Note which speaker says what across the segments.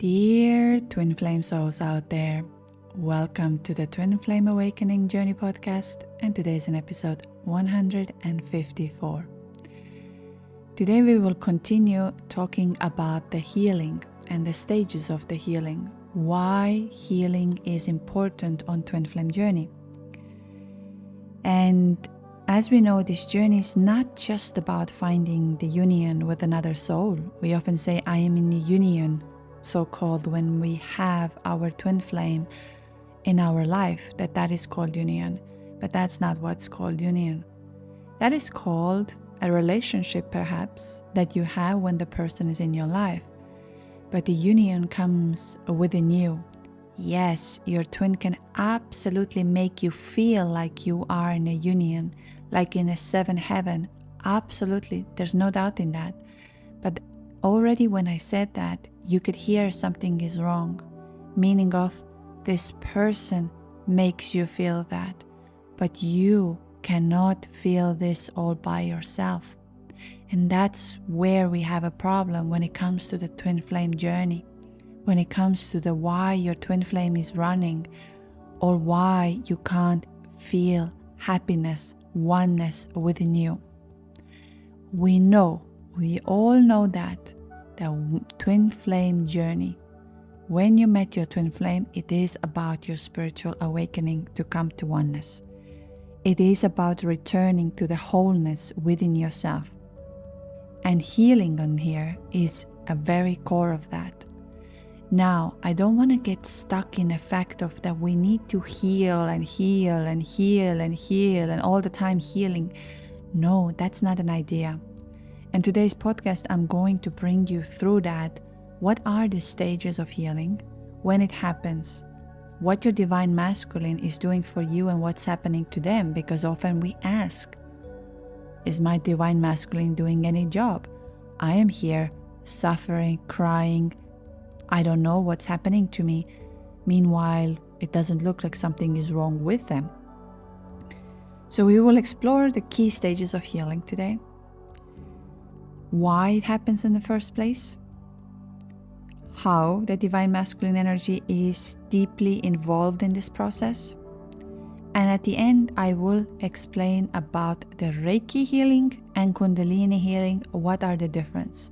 Speaker 1: Dear Twin Flame souls out there, welcome to the Twin Flame Awakening Journey podcast, and today is an episode 154. Today we will continue talking about the healing and the stages of the healing, why healing is important on Twin Flame Journey. And as we know, this journey is not just about finding the union with another soul. We often say, I am in a union, so-called, when we have our twin flame in our life, that is called union. But that's not what's called union. That is called a relationship, perhaps, that you have when the person is in your life. But the union comes within you. Yes, your twin can absolutely make you feel like you are in a union, like in a seventh heaven. Absolutely, there's no doubt in that. But already when I said that, you could hear something is wrong, meaning of this person makes you feel that, but you cannot feel this all by yourself. And that's where we have a problem when it comes to the twin flame journey, when it comes to the why your twin flame is running, or why you can't feel happiness, oneness within you. We all know that the twin flame journey, when you met your twin flame, it is about your spiritual awakening to come to oneness. It is about returning to the wholeness within yourself. And healing on here is a very core of that. Now, I don't want to get stuck in the fact of that we need to heal and heal and heal and heal and all the time healing. No, that's not an idea. In today's podcast, I'm going to bring you through that. What are the stages of healing, when it happens, what your divine masculine is doing for you and what's happening to them, because often we ask, is my divine masculine doing any job? I am here suffering, crying. I don't know what's happening to me. Meanwhile, it doesn't look like something is wrong with them. So we will explore the key stages of healing today. Why it happens in the first place, how the divine masculine energy is deeply involved in this process, and at the end I will explain about the Reiki healing and Kundalini healing. What are the difference?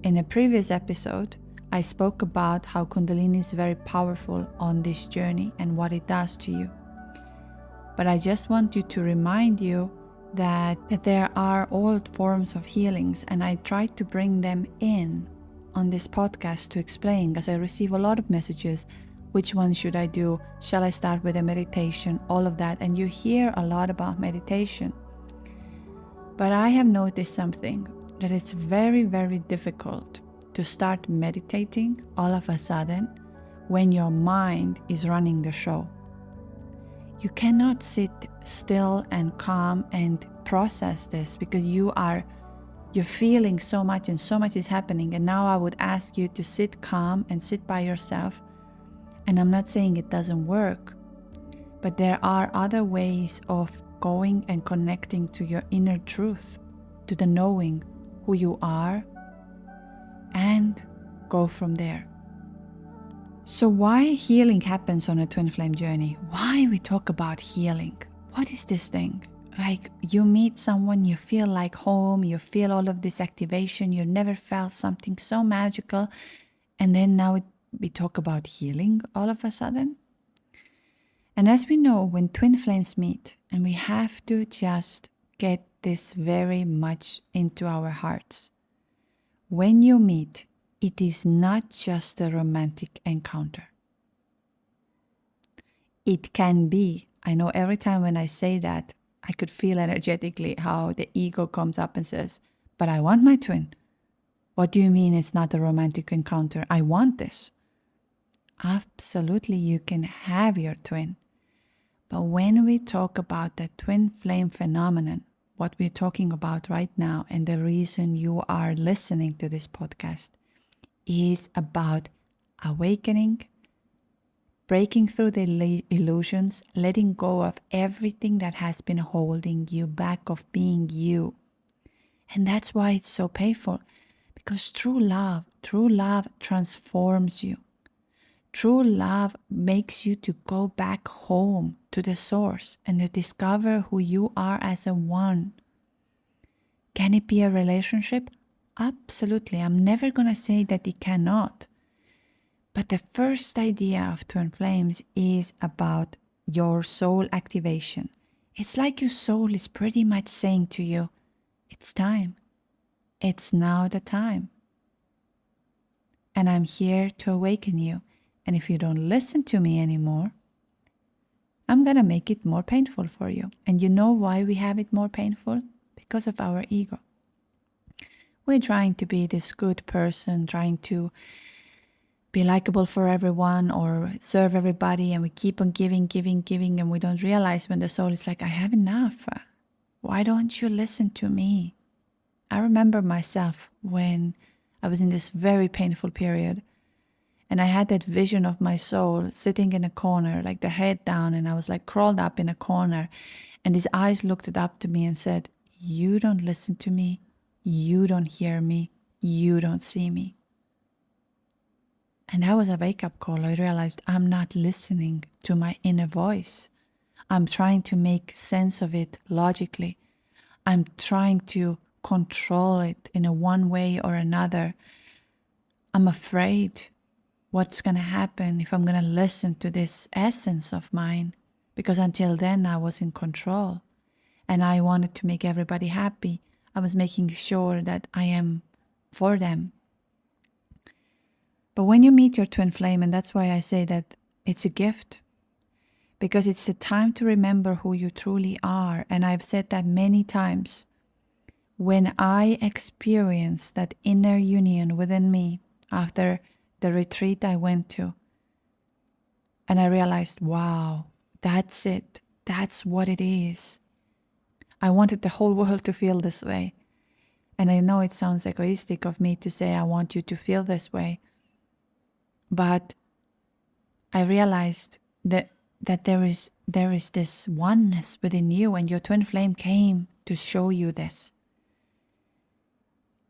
Speaker 1: In a previous episode, I spoke about how Kundalini is very powerful on this journey and what it does to you. But I just want you to remind you that there are all forms of healings, and I try to bring them in on this podcast to explain, because I receive a lot of messages. Which one should I do? Shall I start with a meditation? All of that. And you hear a lot about meditation. But I have noticed something, that it's very, very difficult to start meditating all of a sudden when your mind is running the show. You cannot sit still and calm and process this, because you're feeling so much and so much is happening. And now I would ask you to sit calm and sit by yourself. And I'm not saying it doesn't work, but there are other ways of going and connecting to your inner truth, to the knowing who you are, and go from there. So why healing happens on a twin flame journey? Why we talk about healing? What is this thing? Like, you meet someone, you feel like home, you feel all of this activation, you never felt something so magical, and then now we talk about healing all of a sudden? And as we know, when twin flames meet, and we have to just get this very much into our hearts, when you meet, it is not just a romantic encounter. It can be. I know every time when I say that, I could feel energetically how the ego comes up and says, but I want my twin. What do you mean it's not a romantic encounter? I want this. Absolutely, you can have your twin. But when we talk about the twin flame phenomenon, what we're talking about right now, and the reason you are listening to this podcast, is about awakening, breaking through the illusions, letting go of everything that has been holding you back of being you. And that's why it's so painful, because true love transforms you. True love makes you to go back home to the source and to discover who you are as a one. Can it be a relationship? Absolutely. I'm never going to say that it cannot. But the first idea of Twin Flames is about your soul activation. It's like your soul is pretty much saying to you, it's time. It's now the time. And I'm here to awaken you. And if you don't listen to me anymore, I'm going to make it more painful for you. And you know why we have it more painful? Because of our ego. We're trying to be this good person, trying to be likable for everyone or serve everybody, and we keep on giving, and we don't realize when the soul is like, I have enough. Why don't you listen to me? I remember myself when I was in this very painful period, and I had that vision of my soul sitting in a corner, like the head down, and I was like crawled up in a corner, and his eyes looked up to me and said, you don't listen to me, you don't hear me, you don't see me. And that was a wake-up call. I realized I'm not listening to my inner voice. I'm trying to make sense of it logically. I'm trying to control it in a one way or another. I'm afraid what's going to happen if I'm going to listen to this essence of mine. Because until then, I was in control. And I wanted to make everybody happy. I was making sure that I am for them. But when you meet your twin flame, and that's why I say that it's a gift, because it's the time to remember who you truly are. And I've said that many times. When I experienced that inner union within me after the retreat I went to, and I realized, wow, that's it. That's what it is. I wanted the whole world to feel this way. And I know it sounds egoistic of me to say I want you to feel this way. But I realized that there is this oneness within you, and your twin flame came to show you this.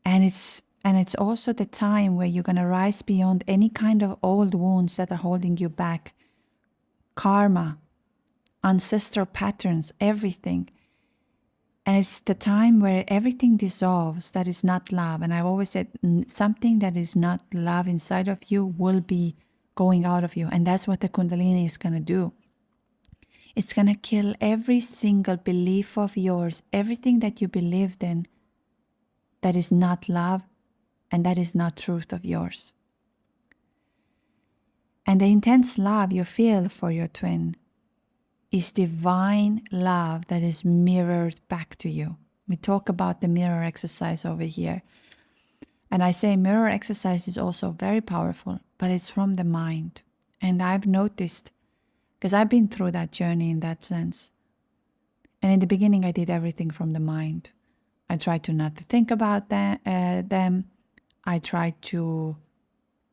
Speaker 1: And it's also the time where you're going to rise beyond any kind of old wounds that are holding you back. Karma, ancestral patterns, everything. And it's the time where everything dissolves that is not love. And I've always said something that is not love inside of you will be going out of you. And that's what the Kundalini is going to do. It's going to kill every single belief of yours, everything that you believed in that is not love and that is not truth of yours. And the intense love you feel for your twin is divine love that is mirrored back to you. We talk about the mirror exercise over here. And I say mirror exercise is also very powerful, but it's from the mind. And I've noticed, because I've been through that journey in that sense. And in the beginning, I did everything from the mind. I tried to not to think about them. I tried to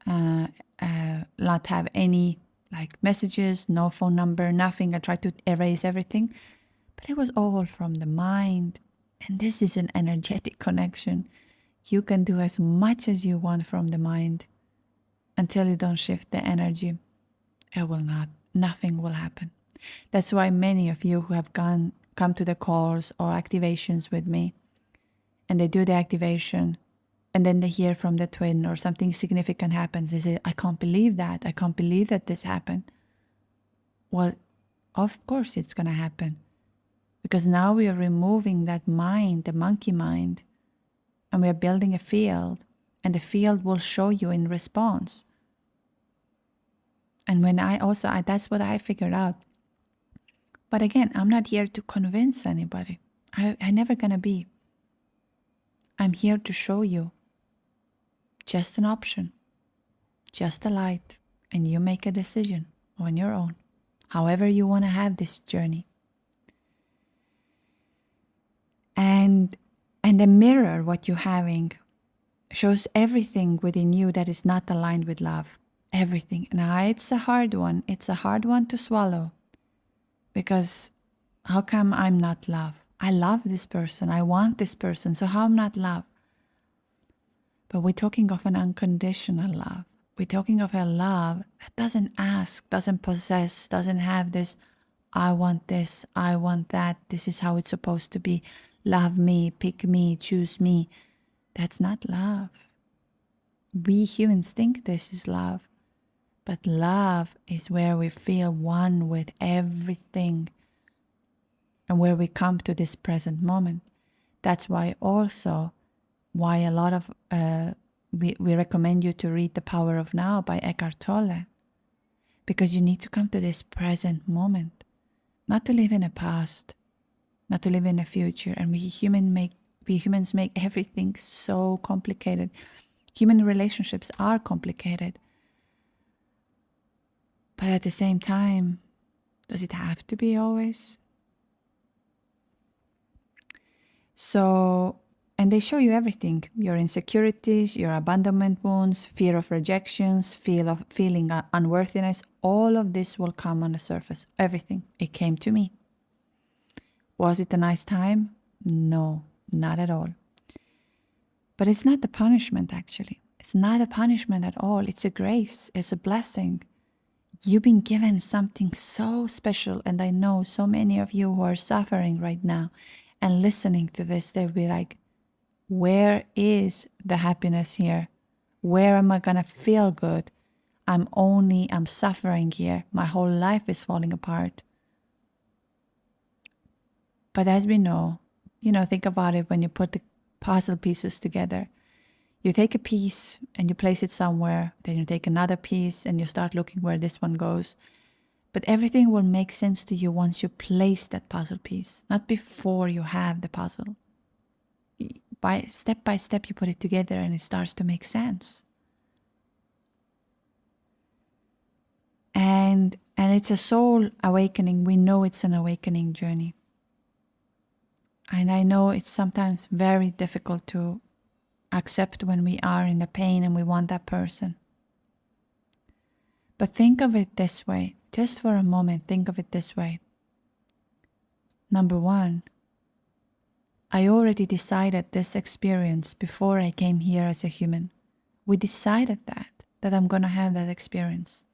Speaker 1: not have any messages, no phone number, nothing. I tried to erase everything, but it was all from the mind. And this is an energetic connection. You can do as much as you want from the mind until you don't shift the energy. It will not. Nothing will happen. That's why many of you who have come to the calls or activations with me, and they do the activation, and then they hear from the twin or something significant happens. They say, I can't believe that. I can't believe that this happened. Well, of course it's going to happen. Because now we are removing that mind, the monkey mind, and we are building a field. And the field will show you in response. And when that's what I figured out. But again, I'm not here to convince anybody. I'm never going to be. I'm here to show you just an option, just a light, and you make a decision on your own, however you want to have this journey. And the mirror, what you're having, shows everything within you that is not aligned with love. Everything. Now, it's a hard one. It's a hard one to swallow. Because how come I'm not love? I love this person. I want this person. So how I'm not love? But we're talking of an unconditional love. we're talking of a love that doesn't ask, doesn't possess, doesn't have this, I want this, I want that, this is how it's supposed to be. Love me, pick me, choose me. That's not love. We humans think this is love. But love is where we feel one with everything and where we come to this present moment. That's why also why a lot of we recommend you to read The Power of Now by Eckhart Tolle, because you need to come to this present moment, not to live in a past, not to live in a future. And we humans make everything so complicated. Human relationships are complicated. But at the same time, does it have to be always? So, and they show you everything. Your insecurities, your abandonment wounds, fear of rejections, feeling unworthiness. All of this will come on the surface. Everything. It came to me. Was it a nice time? No, not at all. But it's not the punishment, actually. It's not a punishment at all. It's a grace. It's a blessing. You've been given something so special. And I know so many of you who are suffering right now and listening to this, they'll be like, where is the happiness here? Where am I going to feel good? I'm suffering here. My whole life is falling apart. But as we know, think about it when you put the puzzle pieces together. You take a piece and you place it somewhere. Then you take another piece and you start looking where this one goes. But everything will make sense to you once you place that puzzle piece, not before you have the puzzle. By step, you put it together and it starts to make sense. And it's a soul awakening. We know it's an awakening journey. And I know it's sometimes very difficult to accept when we are in the pain and we want that person. But think of it this way. Just for a moment, think of it this way. Number one, I already decided this experience before I came here as a human. We decided that I'm going to have that experience.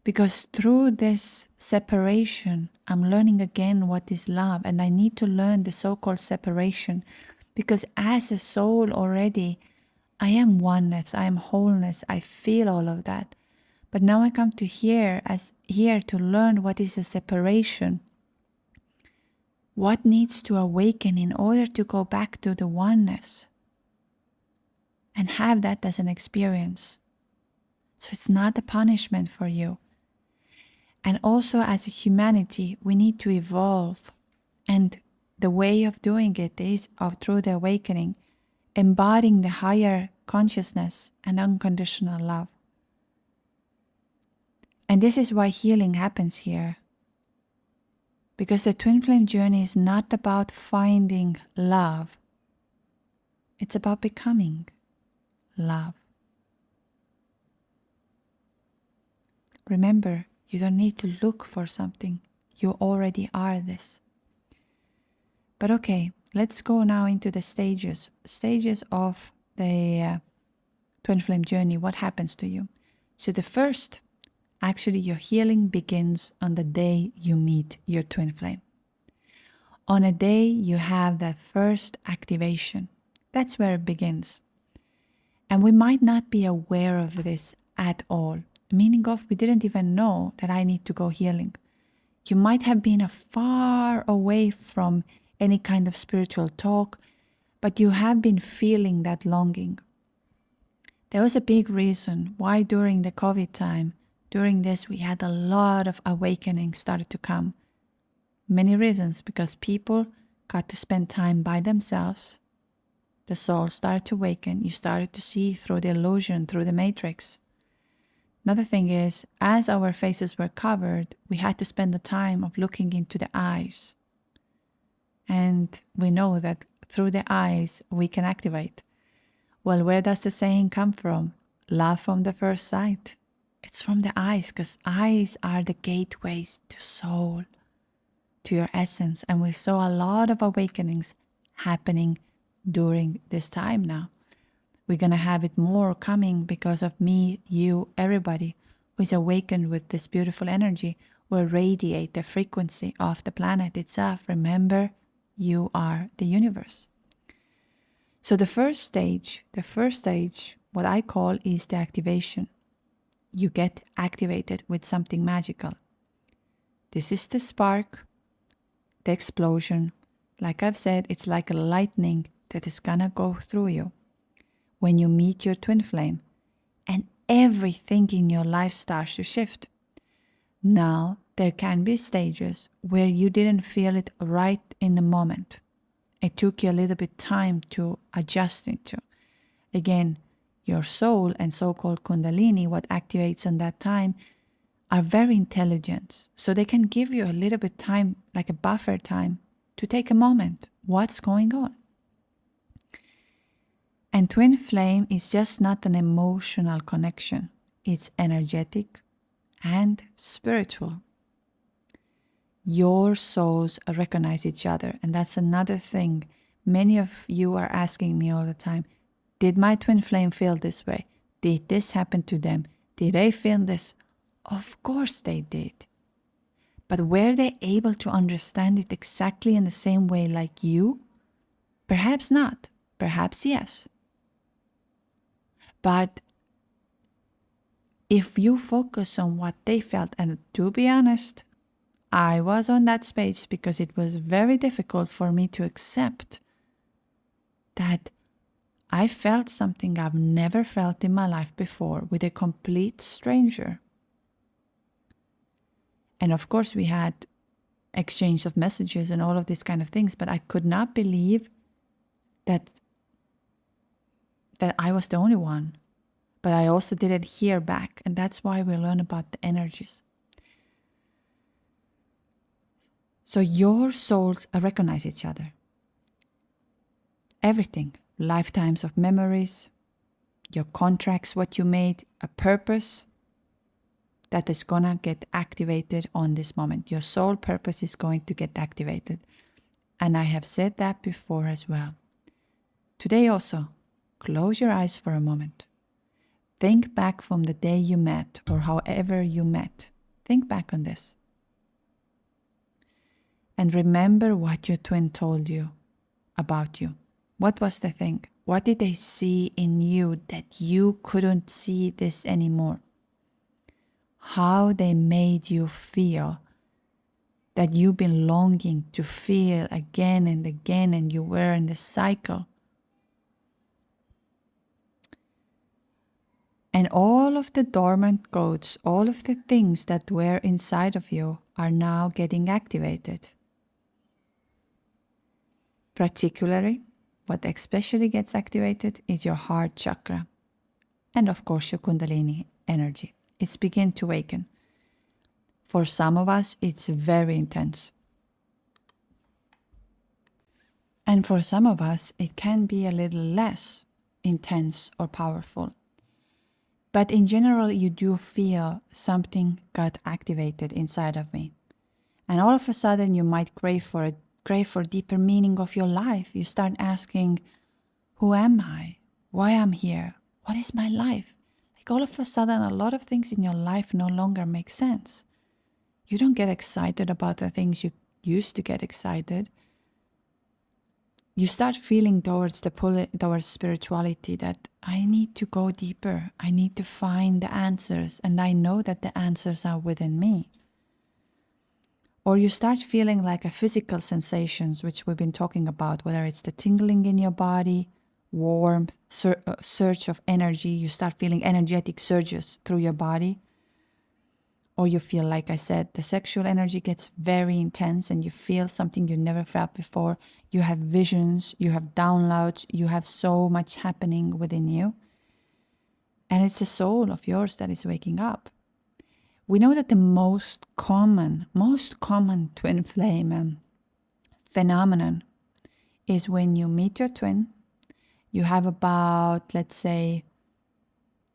Speaker 1: Because through this separation, I'm learning again what is love. And I need to learn the so-called separation. Because as a soul already, I am oneness, I am wholeness, I feel all of that. But now I come to here to learn what is a separation. What needs to awaken in order to go back to the oneness and have that as an experience. So it's not a punishment for you. And also as a humanity, we need to evolve. And the way of doing it is through the awakening, embodying the higher consciousness and unconditional love. And this is why healing happens here. Because the twin flame journey is not about finding love. It's about becoming love. Remember, you don't need to look for something. You already are this. But okay, let's go now into the stages of the twin flame journey. What happens to you? So the first, actually your healing begins on the day you meet your twin flame. On a day you have that first activation. That's where it begins. And we might not be aware of this at all. Meaning of we didn't even know that I need to go healing. You might have been far away from any kind of spiritual talk, but you have been feeling that longing. There was a big reason why during the COVID time, during this, we had a lot of awakening started to come. Many reasons, because people got to spend time by themselves. The soul started to awaken. You started to see through the illusion, through the matrix. Another thing is, as our faces were covered, we had to spend the time of looking into the eyes. And we know that through the eyes, we can activate. Well, where does the saying come from? Love from the first sight. It's from the eyes, because eyes are the gateways to soul, to your essence. And we saw a lot of awakenings happening during this time now. We're going to have it more coming because of me, you, everybody who is awakened with this beautiful energy will radiate the frequency of the planet itself. Remember, you are the universe. So the first stage, what I call is the activation. You get activated with something magical. This is the spark, the explosion. Like I've said, it's like a lightning that is gonna go through you when you meet your twin flame, and everything in your life starts to shift. Now, there can be stages where you didn't feel it right in the moment. It took you a little bit time to adjust into. Again, your soul and so-called Kundalini, what activates on that time, are very intelligent. So they can give you a little bit time, like a buffer time, to take a moment. What's going on? And twin flame is just not an emotional connection. It's energetic and spiritual. Your souls recognize each other. And that's another thing. Many of you are asking me all the time, did my twin flame feel this way? Did this happen to them? Did they feel this? Of course they did. But were they able to understand it exactly in the same way like you? Perhaps not. Perhaps yes. But if you focus on what they felt, and to be honest, I was on that space because it was very difficult for me to accept that I felt something I've never felt in my life before with a complete stranger. And of course, we had exchange of messages and all of these kind of things, but I could not believe that I was the only one. But I also didn't hear back, and that's why we learn about the energies. So your souls recognize each other. Everything, lifetimes of memories, your contracts, what you made, a purpose, that is gonna get activated on this moment. Your soul purpose is going to get activated. And I have said that before as well. Today also, close your eyes for a moment. Think back from the day you met or however you met. Think back on this. And remember what your twin told you about you. What was the thing? What did they see in you that you couldn't see this anymore? How they made you feel that you've been longing to feel again and again, and you were in the cycle. And all of the dormant codes, all of the things that were inside of you are now getting activated. Particularly, what especially gets activated is your heart chakra. And of course, your Kundalini energy. It's begin to awaken. For some of us, it's very intense. And for some of us, it can be a little less intense or powerful. But in general, you do feel something got activated inside of me. And all of a sudden, you might crave for deeper meaning of your life. You start asking, who am I? Why am I here? What is my life? Like all of a sudden, a lot of things in your life no longer make sense. You don't get excited about the things you used to get excited. You start feeling towards towards spirituality that I need to go deeper. I need to find the answers, and I know that the answers are within me. Or you start feeling like a physical sensations, which we've been talking about, whether it's the tingling in your body, warmth, surge of energy. You start feeling energetic surges through your body. Or you feel, like I said, the sexual energy gets very intense and you feel something you never felt before. You have visions, you have downloads, you have so much happening within you. And it's a soul of yours that is waking up. We know that the most common twin flame phenomenon is when you meet your twin. You have about, let's say,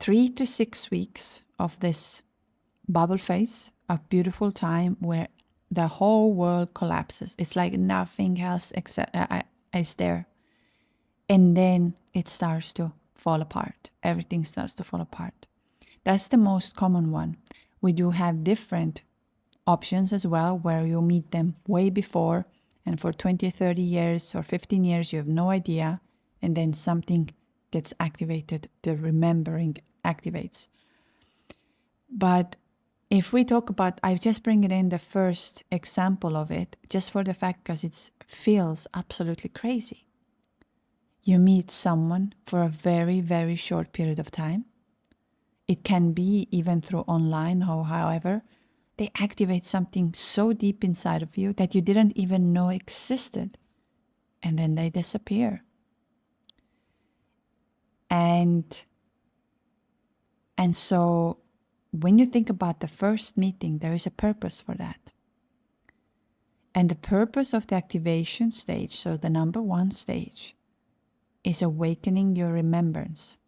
Speaker 1: 3 to 6 weeks of this bubble phase, a beautiful time where the whole world collapses. It's like nothing else except is there. And then it starts to fall apart. Everything starts to fall apart. That's the most common one. We do have different options as well, where you meet them way before, and for 20, 30 years or 15 years, you have no idea, and then something gets activated, the remembering activates. But if we talk about, I just bring it in the first example of it, just for the fact because it feels absolutely crazy. You meet someone for a very, very short period of time. It can be even through online or however. They activate something so deep inside of you that you didn't even know existed. And then they disappear. And so when you think about the first meeting, there is a purpose for that. And the purpose of the activation stage, so the number one stage, is awakening your remembrance.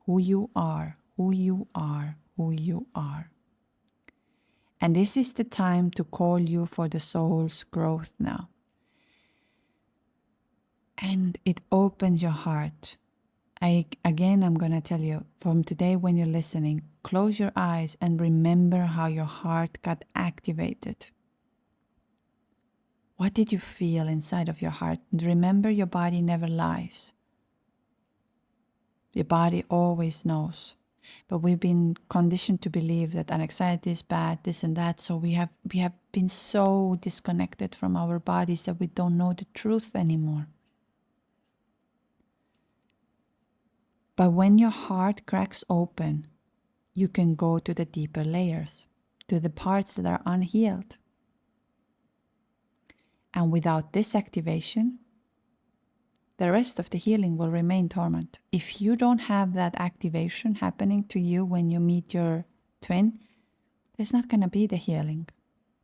Speaker 1: Who you are, who you are, who you are. And this is the time to call you for the soul's growth now. And it opens your heart. I'm going to tell you, from today when you're listening, close your eyes and remember how your heart got activated. What did you feel inside of your heart? And remember, your body never lies. Your body always knows. But we've been conditioned to believe that anxiety is bad, this and that. So we have been so disconnected from our bodies that we don't know the truth anymore. But when your heart cracks open, you can go to the deeper layers, to the parts that are unhealed. And without this activation, the rest of the healing will remain dormant. If you don't have that activation happening to you when you meet your twin, there's not going to be the healing.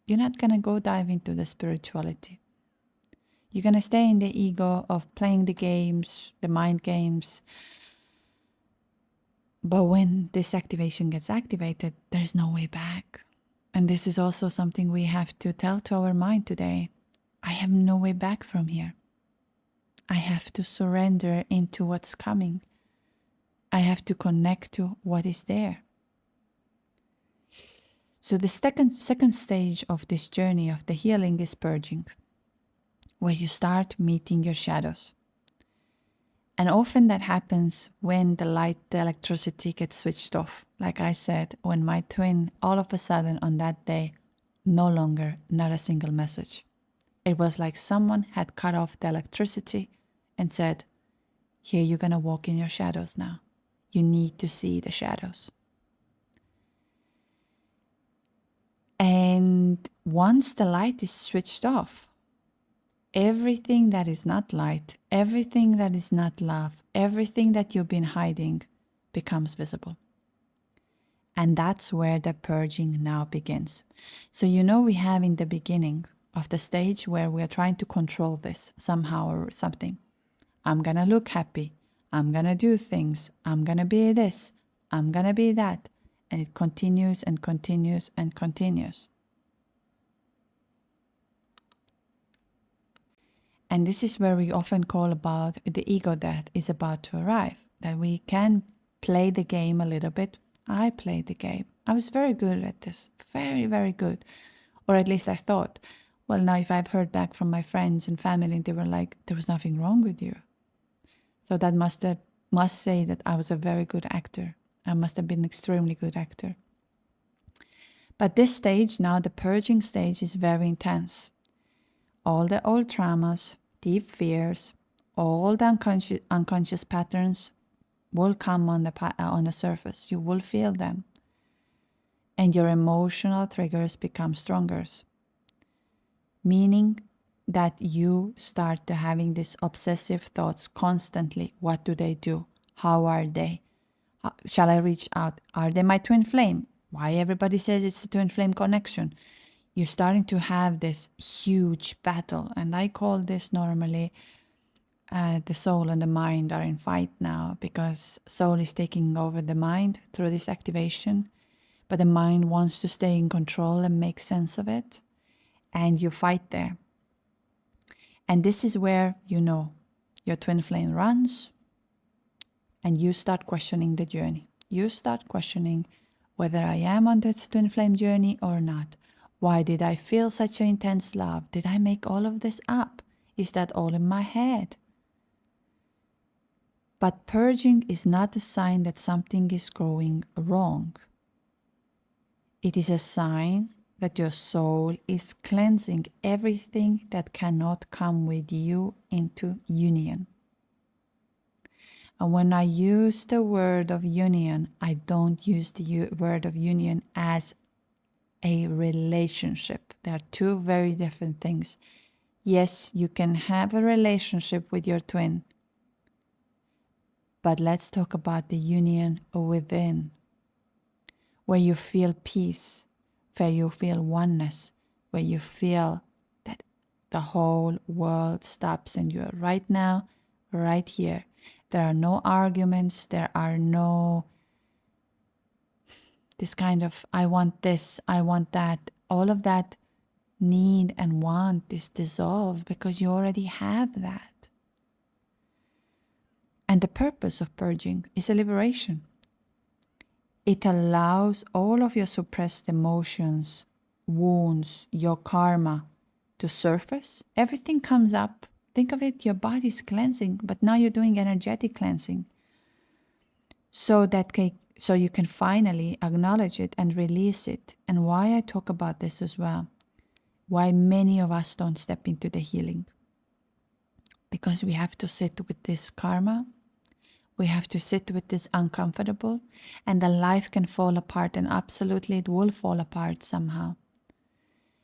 Speaker 1: You're not going to go dive into the spirituality. You're going to stay in the ego of playing the games, the mind games. But when this activation gets activated, there's no way back. And this is also something we have to tell to our mind today. I have no way back from here. I have to surrender into what's coming. I have to connect to what is there. So the second stage of this journey of the healing is purging, where you start meeting your shadows. And often that happens when the electricity gets switched off. Like I said, when my twin, all of a sudden on that day, no longer, not a single message. It was like someone had cut off the electricity and said, here you're going to walk in your shadows now. You need to see the shadows. And once the light is switched off, everything that is not light, everything that is not love, everything that you've been hiding becomes visible. And that's where the purging now begins. So we have in the beginning of the stage where we are trying to control this somehow or something. I'm going to look happy. I'm going to do things. I'm going to be this. I'm going to be that. And it continues and continues and continues. And this is where we often call about the ego that is about to arrive. That we can play the game a little bit. I played the game. I was very good at this. Very, very good. Or at least I thought. Well, now if I've heard back from my friends and family, they were like, there was nothing wrong with you. So that must say that I was a very good actor. I must have been an extremely good actor. But this stage now, the purging stage, is very intense. All the old traumas, deep fears, all the unconscious patterns will come on the surface. You will feel them. And your emotional triggers become stronger. Meaning that you start to having these obsessive thoughts constantly. What do they do? How are they? Shall I reach out? Are they my twin flame? Why everybody says it's the twin flame connection? You're starting to have this huge battle. And I call this normally the soul and the mind are in fight now, because soul is taking over the mind through this activation. But the mind wants to stay in control and make sense of it. And you fight there. And this is where your twin flame runs and you start questioning the journey. You start questioning whether I am on this twin flame journey or not. Why did I feel such an intense love? Did I make all of this up? Is that all in my head? But purging is not a sign that something is going wrong. It is a sign that your soul is cleansing everything that cannot come with you into union. And when I use the word of union, I don't use the word of union as a relationship. They are two very different things. Yes, you can have a relationship with your twin, but let's talk about the union within, where you feel peace, where you feel oneness, where you feel that the whole world stops and you are right now, right here. There are no arguments, there are no this kind of I want this, I want that. All of that need and want is dissolved because you already have that. And the purpose of purging is a liberation. It allows all of your suppressed emotions, wounds, your karma to surface. Everything comes up. Think of it, your body's cleansing, but now you're doing energetic cleansing. So you can finally acknowledge it and release it. And why I talk about this as well. Why many of us don't step into the healing. Because we have to sit with this karma. We have to sit with this uncomfortable, and the life can fall apart, and absolutely it will fall apart somehow.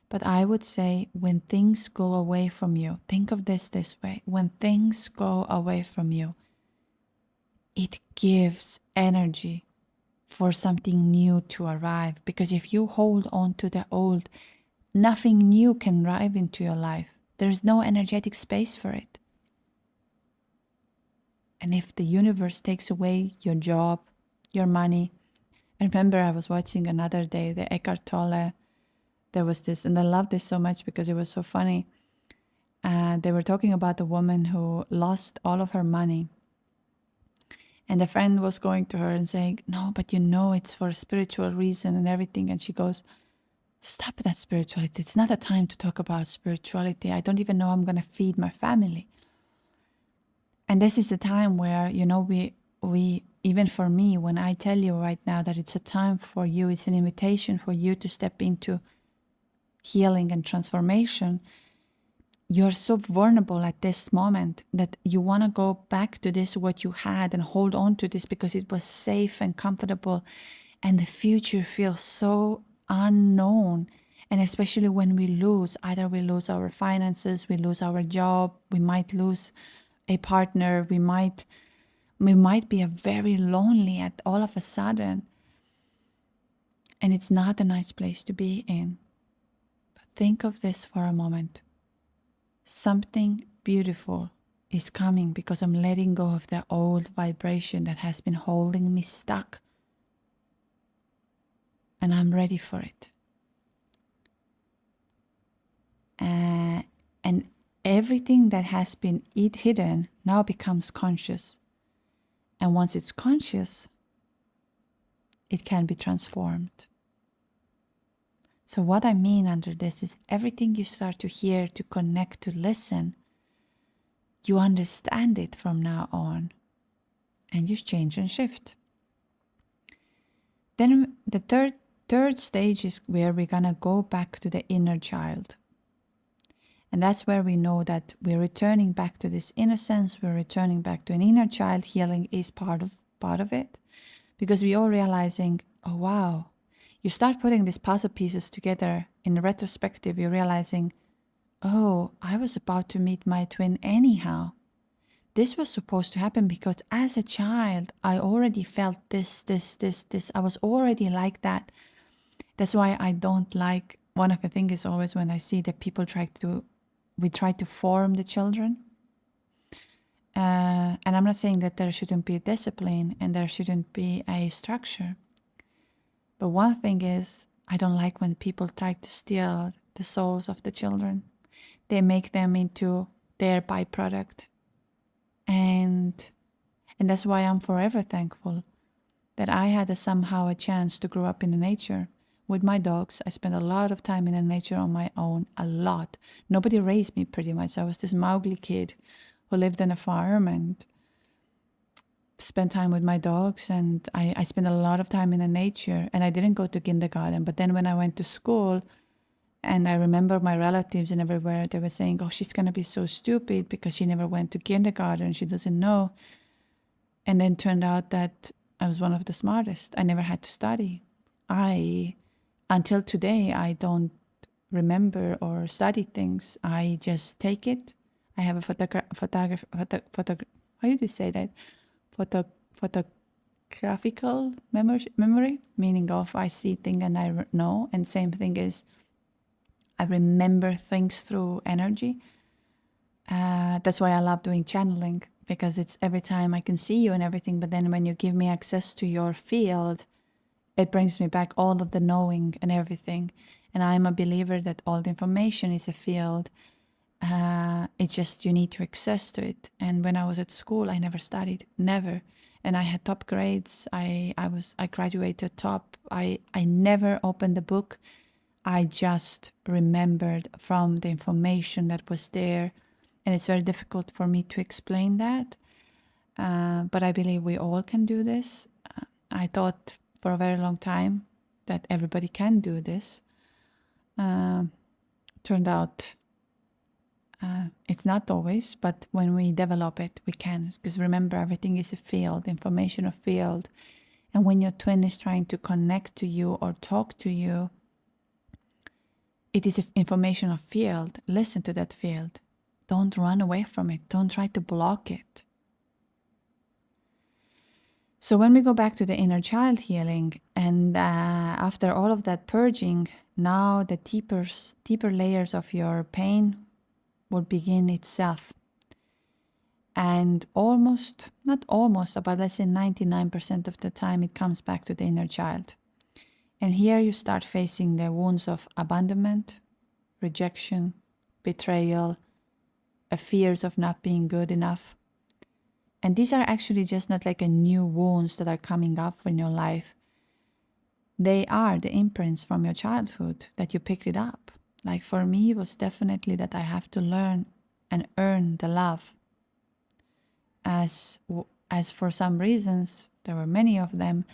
Speaker 1: But I would say when things go away from you, think of this way. When things go away from you, it gives energy for something new to arrive. Because if you hold on to the old, nothing new can arrive into your life. There's no energetic space for it. And if the universe takes away your job, your money. I remember I was watching another day, the Eckhart Tolle. There was this, and I loved this so much because it was so funny. They were talking about the woman who lost all of her money. And a friend was going to her and saying, no, but you know it's for a spiritual reason and everything. And she goes, stop that spirituality. It's not a time to talk about spirituality. I don't even know I'm going to feed my family. And this is the time where, you know, we even for me, when I tell you right now that it's a time for you, it's an invitation for you to step into healing and transformation. You're so vulnerable at this moment that you want to go back to this, what you had, and hold on to this because it was safe and comfortable. And the future feels so unknown. And especially when we lose, either we lose our finances, we lose our job, we might lose a partner, we might be very lonely at all of a sudden. And it's not a nice place to be in. But think of this for a moment. Something beautiful is coming because I'm letting go of the old vibration that has been holding me stuck. And I'm ready for it. And everything that has been hidden now becomes conscious. And once it's conscious, it can be transformed. So what I mean under this is everything you start to hear, to connect, to listen, you understand it from now on. And you change and shift. Then the third stage is where we're going to go back to the inner child. And that's where we know that we're returning back to this innocence, we're returning back to an inner child. Healing is part of it. Because we all realizing, oh wow, you start putting these puzzle pieces together in retrospective, you're realizing, oh, I was about to meet my twin anyhow. This was supposed to happen because as a child, I already felt this. I was already like that. That's why I don't like, one of the things is always when I see that people we try to form the children. And I'm not saying that there shouldn't be discipline and there shouldn't be a structure. But one thing is, I don't like when people try to steal the souls of the children. They make them into their byproduct. And And that's why I'm forever thankful that I had somehow a chance to grow up in the nature with my dogs. I spent a lot of time in the nature on my own, a lot. Nobody raised me pretty much. I was this Mowgli kid who lived on a farm and spent time with my dogs, and I spent a lot of time in the nature, and I didn't go to kindergarten. But then when I went to school, and I remember my relatives and everywhere, they were saying, oh, she's going to be so stupid because she never went to kindergarten. She doesn't know. And then turned out that I was one of the smartest. I never had to study. Until today, I don't remember or study things. I just take it. I have a how do you say that? Photographical memory, meaning of I see things and I know. And same thing is I remember things through energy. That's why I love doing channeling, because it's every time I can see you and everything, but then when you give me access to your field, it brings me back all of the knowing and everything. And I'm a believer that all the information is a field. It's just you need to access to it. And when I was at school, I never studied, never. And I had top grades. I graduated top. I never opened the book. I just remembered from the information that was there. And it's very difficult for me to explain that. But I believe we all can do this. I thought for a very long time that everybody can do this. Turned out it's not always, but when we develop it, we can. Because remember, everything is a field, information a field. And when your twin is trying to connect to you or talk to you, it is an information of field. Listen to that field. Don't run away from it. Don't try to block it. So when we go back to the inner child healing, and after all of that purging, now the deeper layers of your pain will begin itself. And not almost, but let's say 99% of the time, it comes back to the inner child. And here you start facing the wounds of abandonment, rejection, betrayal, fears of not being good enough. And these are actually just not like a new wounds that are coming up in your life. They are the imprints from your childhood that you picked it up. Like for me, it was definitely that I have to learn and earn the love. As for some reasons, there were many of them,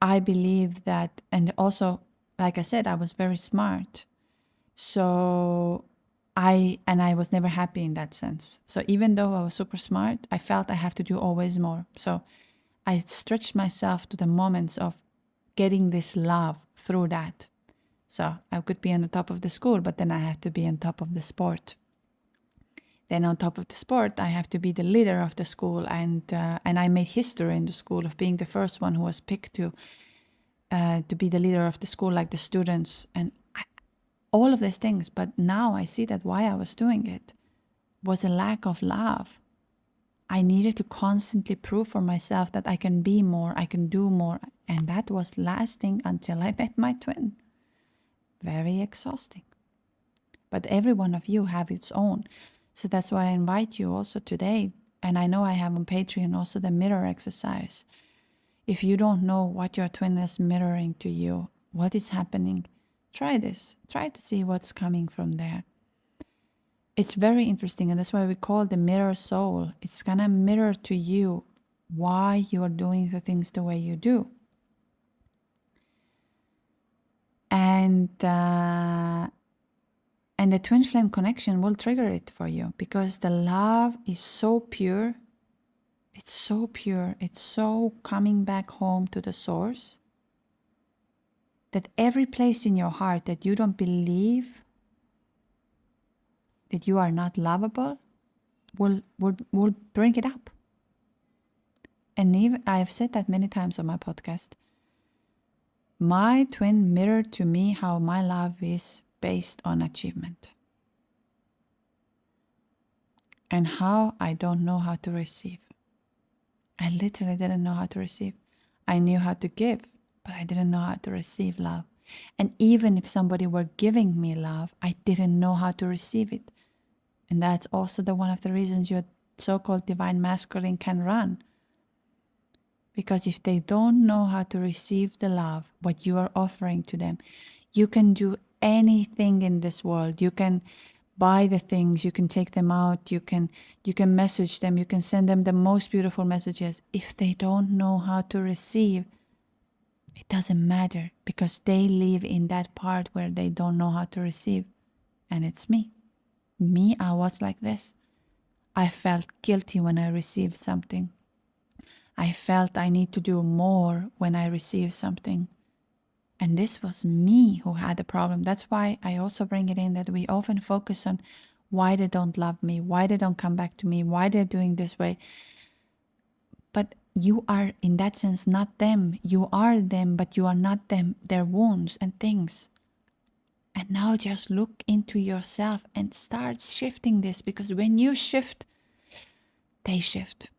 Speaker 1: I believe that, and also, like I said, I was very smart. So I was never happy in that sense. So even though I was super smart, I felt I have to do always more. So I stretched myself to the moments of getting this love through that. So I could be on the top of the school, but then I have to be on top of the sport. Then on top of the sport, I have to be the leader of the school. And I made history in the school of being the first one who was picked to be the leader of the school, like the students. And all of these things. But now I see that why I was doing it was a lack of love. I needed to constantly prove for myself that I can be more, I can do more. And that was lasting until I met my twin. Very exhausting. But every one of you have its own. So that's why I invite you also today. And I know I have on Patreon also the mirror exercise. If you don't know what your twin is mirroring to you, what is happening, try this. Try to see what's coming from there. It's very interesting, and that's why we call it the mirror soul. It's gonna mirror to you why you are doing the things the way you do. And the twin flame connection will trigger it for you, because the love is so pure. It's so pure. It's so coming back home to the source, that every place in your heart that you don't believe that you are not lovable will bring it up. And even I've said that many times on my podcast. My twin mirrored to me how my love is based on achievement. And how I don't know how to receive. I literally didn't know how to receive. I knew how to give, but I didn't know how to receive love. And even if somebody were giving me love, I didn't know how to receive it. And that's also one of the reasons your so-called divine masculine can run. Because if they don't know how to receive the love, what you are offering to them, you can do anything in this world. You can buy the things, you can take them out, you can message them, you can send them the most beautiful messages. If they don't know how to receive, it doesn't matter, because they live in that part where they don't know how to receive. And it's me. I was like this. I felt guilty when I received something. I felt I need to do more when I received something. And this was me who had the problem. That's why I also bring it in that we often focus on why they don't love me, why they don't come back to me, why they're doing this way. But you are, in that sense, not them. You are them, but you are not them, their wounds and things. And now just look into yourself and start shifting this, because when you shift, they shift.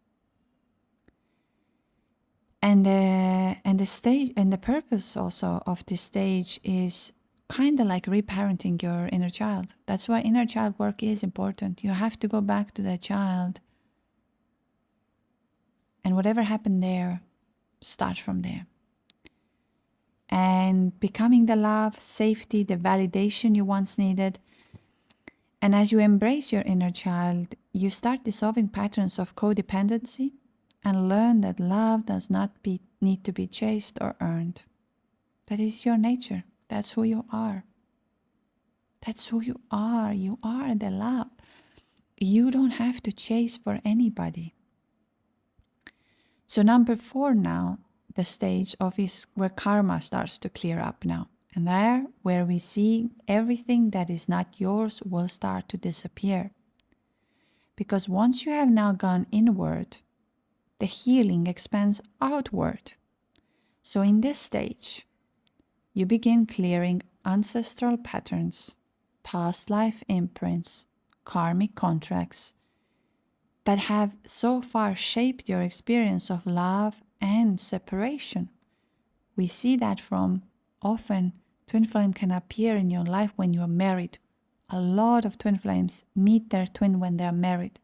Speaker 1: And the stage and the purpose also of this stage is kind of like reparenting your inner child. That's why inner child work is important. You have to go back to that child. And whatever happened there, start from there. And becoming the love, safety, the validation you once needed. And as you embrace your inner child, you start dissolving patterns of codependency and learn that love does not need to be chased or earned. That is your nature. That's who you are. That's who you are. You are the love. You don't have to chase for anybody. So number 4 now, the stage of is where karma starts to clear up now. And there, where we see everything that is not yours will start to disappear. Because once you have now gone inward, the healing expands outward. So in this stage, you begin clearing ancestral patterns, past life imprints, karmic contracts that have so far shaped your experience of love and separation. We see that from often twin flame can appear in your life when you are married. A lot of twin flames meet their twin when they are married.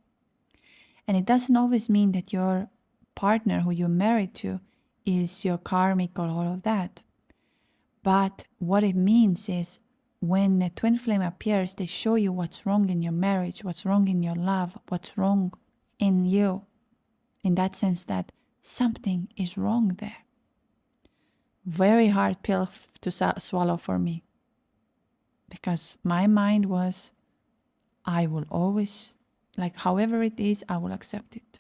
Speaker 1: And it doesn't always mean that your partner who you're married to is your karmic or all of that. But what it means is when a twin flame appears, they show you what's wrong in your marriage, what's wrong in your love, what's wrong in you. In that sense that something is wrong there. Very hard pill to swallow for me. Because my mind was, I will always, like however it is, I will accept it.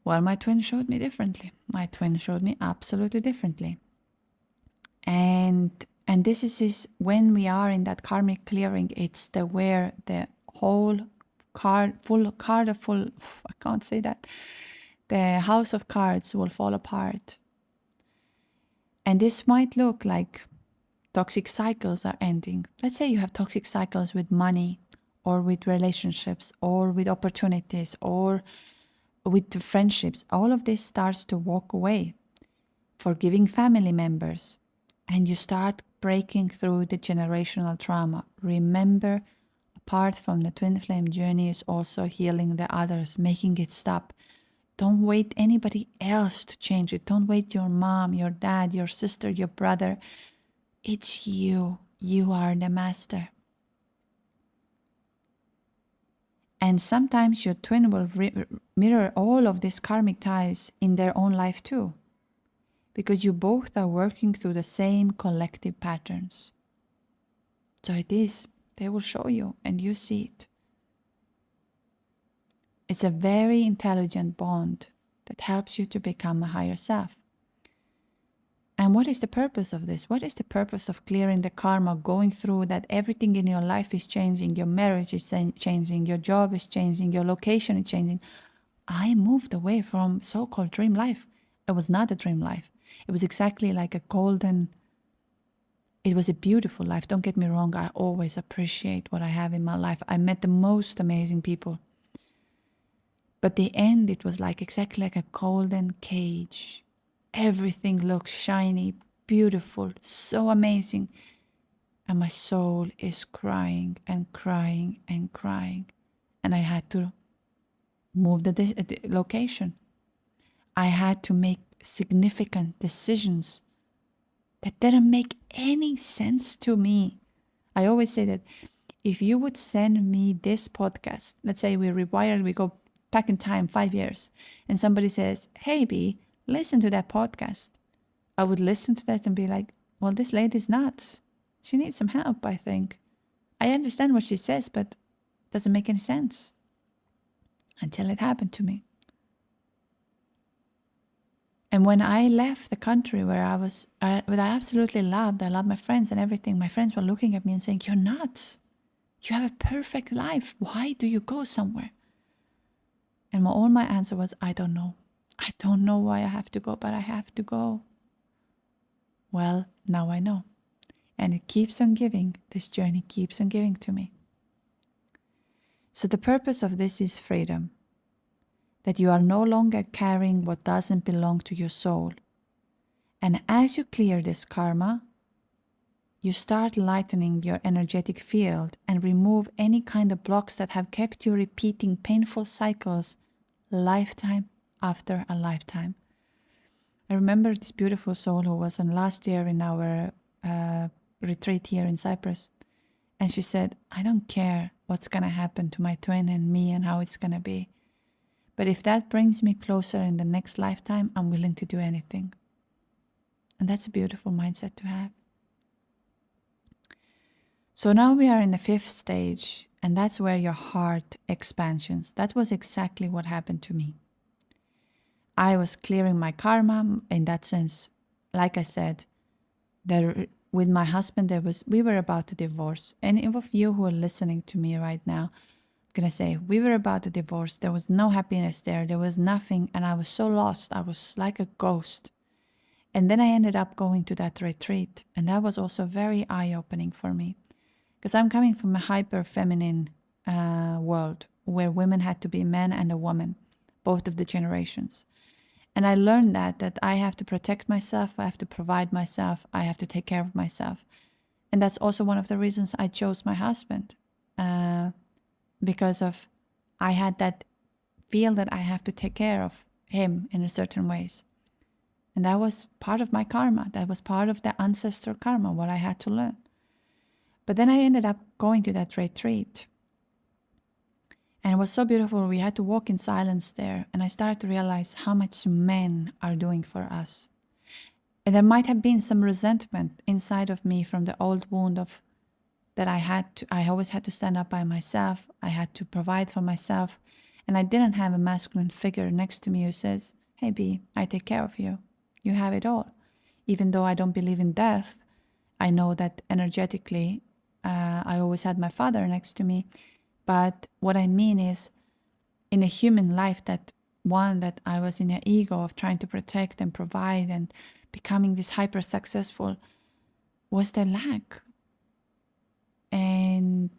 Speaker 1: Well, my twin showed me differently. My twin showed me absolutely differently. And this is when we are in that karmic clearing, it's the where the whole I can't say that. The house of cards will fall apart. And this might look like toxic cycles are ending. Let's say you have toxic cycles with money or with relationships or with opportunities or with the friendships. All of this starts to walk away. Forgiving family members. And you start breaking through the generational trauma. Remember, apart from the twin flame journey is also healing the others, making it stop. Don't wait anybody else to change it. Don't wait your mom, your dad, your sister, your brother. It's you. You are the master. And sometimes your twin will mirror all of these karmic ties in their own life too. Because you both are working through the same collective patterns. So it is, they will show you and you see it. It's a very intelligent bond that helps you to become a higher self. And what is the purpose of this? What is the purpose of clearing the karma, going through that everything in your life is changing, your marriage is changing, your job is changing, your location is changing? I moved away from so-called dream life. It was not a dream life. It was exactly like a golden, it was a beautiful life. Don't get me wrong. I always appreciate what I have in my life. I met the most amazing people. But the end, it was like exactly like a golden cage. Everything looks shiny, beautiful, so amazing. And my soul is crying and crying and crying. And I had to move the location. I had to make significant decisions that didn't make any sense to me. I always say that if you would send me this podcast, let's say we rewired, we go back in time 5 years, and somebody says, "Hey, B, listen to that podcast," I would listen to that and be like, well, this lady's nuts. She needs some help, I think. I understand what she says, but it doesn't make any sense until it happened to me. And when I left the country where I absolutely loved, I loved my friends and everything, my friends were looking at me and saying, "You're nuts. You have a perfect life. Why do you go somewhere?" And all my answer was, I don't know. I don't know why I have to go, but I have to go. Well, now I know. And it keeps on giving. This journey keeps on giving to me. So the purpose of this is freedom. That you are no longer carrying what doesn't belong to your soul. And as you clear this karma, you start lightening your energetic field and remove any kind of blocks that have kept you repeating painful cycles lifetime after a lifetime. I remember this beautiful soul who was on last year in our retreat here in Cyprus. And she said, "I don't care what's going to happen to my twin and me and how it's going to be. But if that brings me closer in the next lifetime, I'm willing to do anything." And that's a beautiful mindset to have. So now we are in the 5th stage, and that's where your heart expansions. That was exactly what happened to me. I was clearing my karma in that sense. Like I said, with my husband, we were about to divorce. Any of you who are listening to me right now, I'm going to say, we were about to divorce. There was no happiness there. There was nothing. And I was so lost. I was like a ghost. And then I ended up going to that retreat. And that was also very eye-opening for me. Because I'm coming from a hyper-feminine world where women had to be a man and a woman, both of the generations. And I learned that I have to protect myself, I have to provide myself, I have to take care of myself. And that's also one of the reasons I chose my husband. Because of, I had that feel that I have to take care of him in a certain ways. And that was part of my karma. That was part of the ancestral karma, what I had to learn. But then I ended up going to that retreat. And it was so beautiful. We had to walk in silence there. And I started to realize how much men are doing for us. And there might have been some resentment inside of me from the old wound of that I always had to stand up by myself. I had to provide for myself. And I didn't have a masculine figure next to me who says, "Hey, B, I take care of you. You have it all." Even though I don't believe in death, I know that energetically, I always had my father next to me. But what I mean is, in a human life, that I was in an ego of trying to protect and provide and becoming this hyper successful, was the lack. And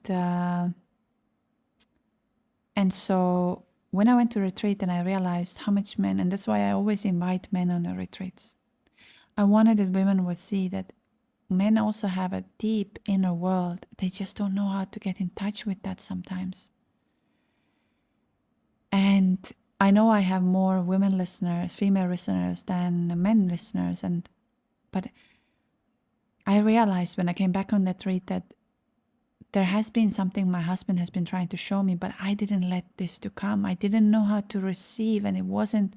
Speaker 1: so when I went to retreat and I realized how much men, and that's why I always invite men on the retreats. I wanted that women would see that men also have a deep inner world. They just don't know how to get in touch with that sometimes. And I know I have more women listeners, female listeners, than men listeners. But I realized when I came back on that retreat that there has been something my husband has been trying to show me, but I didn't let this to come. I didn't know how to receive, and it wasn't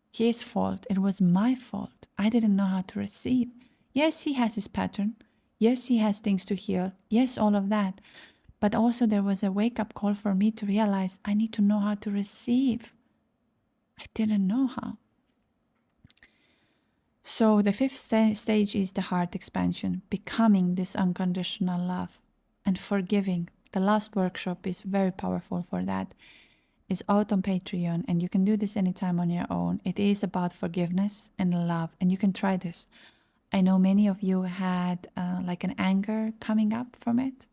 Speaker 1: his fault. It was my fault. I didn't know how to receive. Yes, he has his pattern. Yes, he has things to heal. Yes, all of that. But also there was a wake-up call for me to realize I need to know how to receive. I didn't know how. So the 5th stage is the heart expansion, becoming this unconditional love and forgiving. The last workshop is very powerful for that. It's out on Patreon, and you can do this anytime on your own. It is about forgiveness and love, and you can try this. I know many of you had like an anger coming up from it.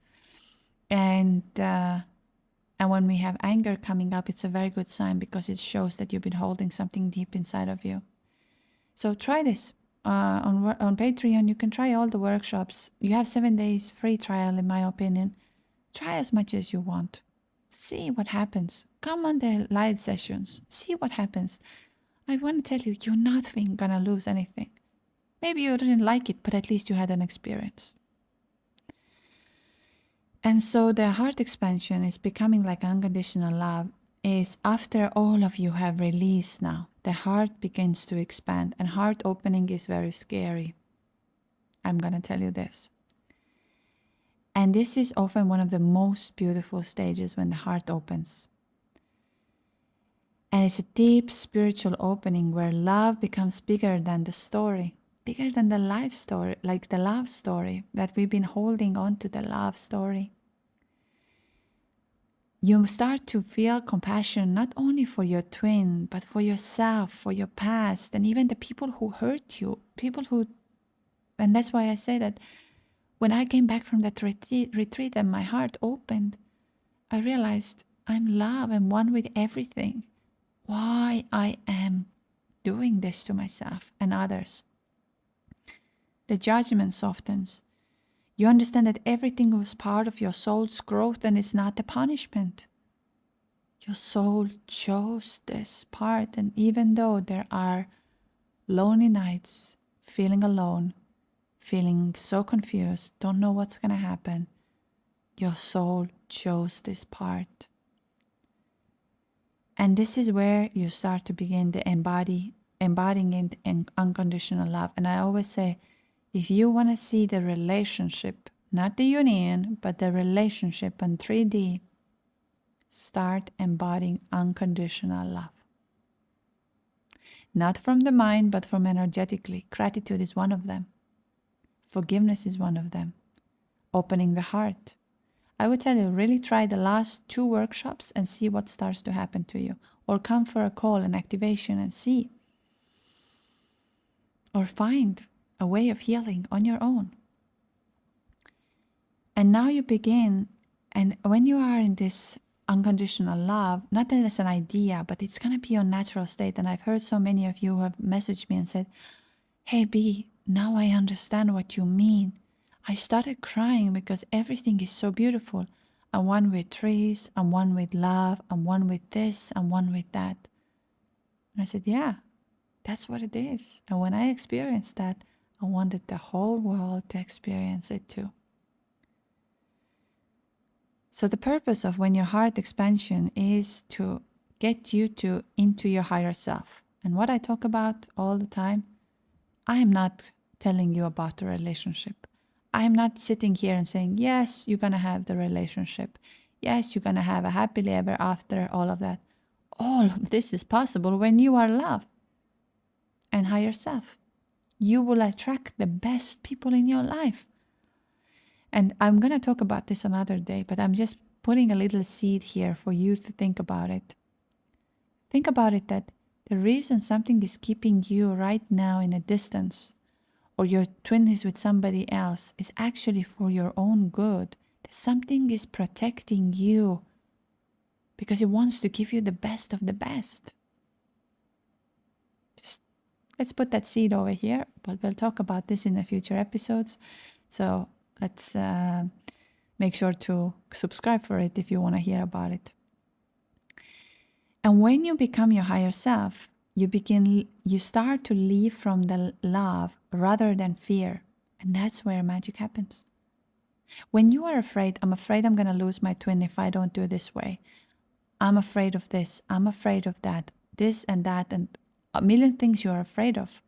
Speaker 1: And when we have anger coming up, it's a very good sign because it shows that you've been holding something deep inside of you. So try this. On Patreon, you can try all the workshops. You have 7 days free trial, in my opinion. Try as much as you want. See what happens. come on the live sessions. See what happens. I want to tell you, you're not gonna lose anything. Maybe you didn't like it, but at least you had an experience. And so the heart expansion is becoming like unconditional love is after all of you have released now, the heart begins to expand, and heart opening is very scary. I'm going to tell you this. And this is often one of the most beautiful stages when the heart opens. And it's a deep spiritual opening where love becomes bigger than the story, bigger than the life story, like the love story that we've been holding on to, the love story. You start to feel compassion not only for your twin, but for yourself, for your past, and even the people who hurt you, and that's why I say that when I came back from that retreat and my heart opened, I realized I'm love, I'm one with everything. Why I am doing this to myself and others. The judgment softens. You understand that everything was part of your soul's growth and it's not a punishment. Your soul chose this part, and even though there are lonely nights, feeling alone, feeling so confused, don't know what's going to happen, your soul chose this part. And this is where you start to begin the embodying in unconditional love. And I always say, if you want to see the relationship, not the union, but the relationship in 3D, start embodying unconditional love. Not from the mind, but from energetically. Gratitude is one of them. Forgiveness is one of them. Opening the heart. I would tell you, really try the last 2 workshops and see what starts to happen to you. Or come for a call and activation and see. Or find a way of healing on your own. And now you begin, and when you are in this unconditional love, not that it's an idea, but it's going to be your natural state. And I've heard so many of you who have messaged me and said, hey B, now I understand what you mean. I started crying because everything is so beautiful. I'm one with trees, I'm one with love, I'm one with this, I'm one with that. And I said, yeah, that's what it is. And when I experienced that, I wanted the whole world to experience it too. So the purpose of when your heart expansion is to get you into your higher self. And what I talk about all the time, I am not telling you about the relationship. I am not sitting here and saying, yes, you're going to have the relationship. Yes, you're going to have a happily ever after, all of that. All of this is possible when you are love and higher self. You will attract the best people in your life. And I'm going to talk about this another day, but I'm just putting a little seed here for you to think about it. Think about it that the reason something is keeping you right now in a distance, or your twin is with somebody else, is actually for your own good. That something is protecting you because it wants to give you the best of the best. Just let's put that seed over here, but we'll talk about this in the future episodes. So let's make sure to subscribe for it if you want to hear about it. And when you become your higher self, you start to live from the love rather than fear. And that's where magic happens. When you are afraid, I'm afraid I'm going to lose my twin if I don't do it this way. I'm afraid of this. I'm afraid of that. This and that and a million things you are afraid of.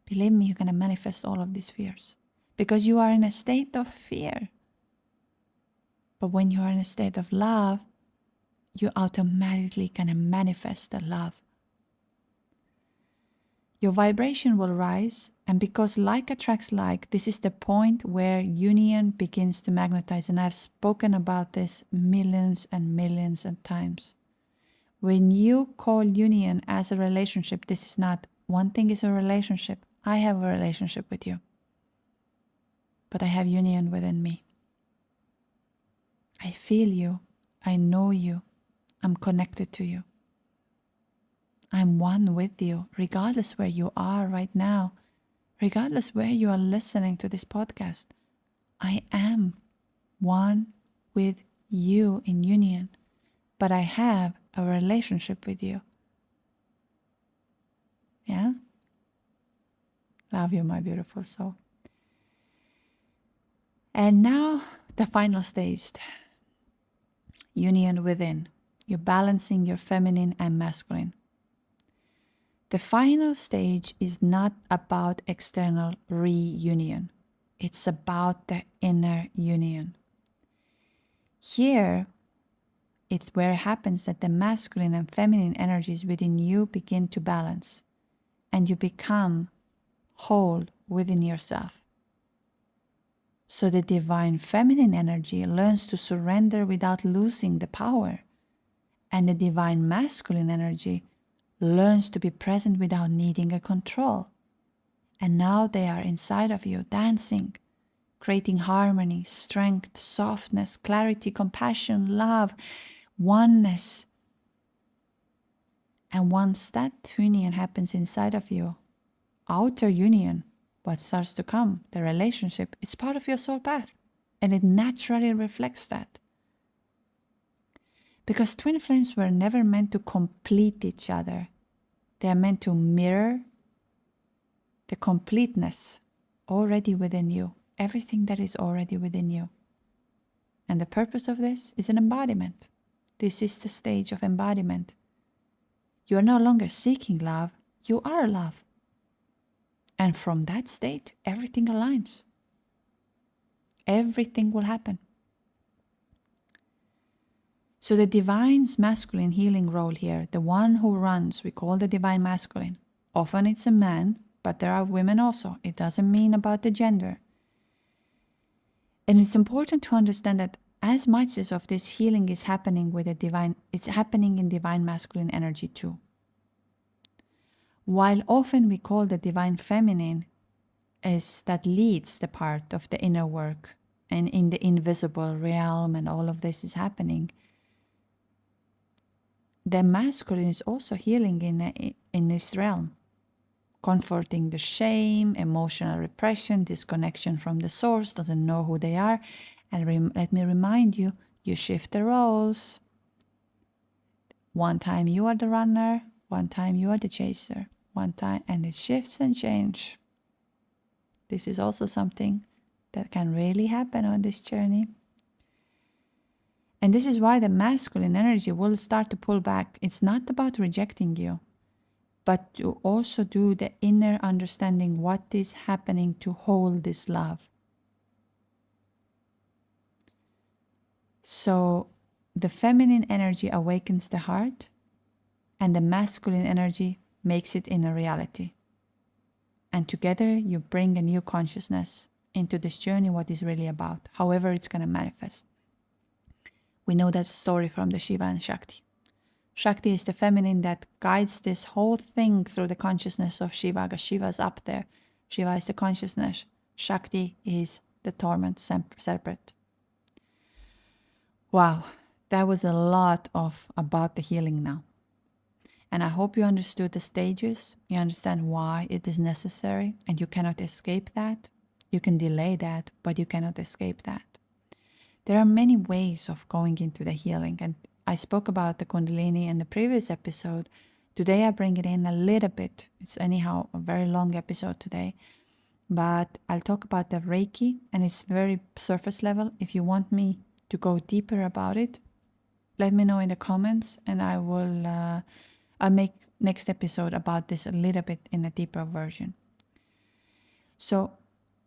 Speaker 1: Believe me, you're going to manifest all of these fears. Because you are in a state of fear. But when you are in a state of love, you automatically gonna manifest the love. Your vibration will rise, and because like attracts like, this is the point where union begins to magnetize. And I've spoken about this millions and millions of times. When you call union as a relationship, this is not, one thing is a relationship. I have a relationship with you. But I have union within me. I feel you. I know you. I'm connected to you. I'm one with you, regardless where you are right now, regardless where you are listening to this podcast. I am one with you in union, but I have a relationship with you. Yeah? Love you, my beautiful soul. And now the final stage, union within. You're balancing your feminine and masculine. The final stage is not about external reunion. It's about the inner union. Here, it's where it happens that the masculine and feminine energies within you begin to balance, and you become whole within yourself. So the divine feminine energy learns to surrender without losing the power, and the divine masculine energy learns to be present without needing a control. And now they are inside of you, dancing, creating harmony, strength, softness, clarity, compassion, love, oneness. And once that union happens inside of you, outer union, what starts to come, the relationship, it's part of your soul path. And it naturally reflects that. Because twin flames were never meant to complete each other. They are meant to mirror the completeness already within you, everything that is already within you. And the purpose of this is an embodiment. This is the stage of embodiment. You are no longer seeking love, you are love. And from that state, everything aligns. Everything will happen. So the divine's masculine healing role here, the one who runs, we call the divine masculine. Often it's a man, but there are women also. It doesn't mean about the gender. And it's important to understand that as much as of this healing is happening with the divine, it's happening in divine masculine energy too. While often we call the divine feminine is that leads the part of the inner work and in the invisible realm and all of this is happening, the masculine is also healing in this realm, comforting the shame, emotional repression, disconnection from the source, doesn't know who they are. And let me remind you, you shift the roles. One time you are the runner, one time you are the chaser, one time, and it shifts and changes. This is also something that can really happen on this journey. And this is why the masculine energy will start to pull back. It's not about rejecting you, but to also do the inner understanding what is happening to hold this love. So the feminine energy awakens the heart, and the masculine energy makes it in a reality. And together you bring a new consciousness into this journey, what is really about, however it's going to manifest. We know that story from the Shiva and Shakti. Shakti is the feminine that guides this whole thing through the consciousness of Shiva, because Shiva is up there. Shiva is the consciousness. Shakti is the torment serpent. Wow, that was a lot about the healing now. And I hope you understood the stages. You understand why it is necessary, and you cannot escape that. You can delay that, but you cannot escape that. There are many ways of going into the healing, and I spoke about the Kundalini in the previous episode. Today I bring it in a little bit. It's anyhow a very long episode today, but I'll talk about the Reiki, and it's very surface level. If you want me to go deeper about it, let me know in the comments, and I'll make next episode about this a little bit in a deeper version. So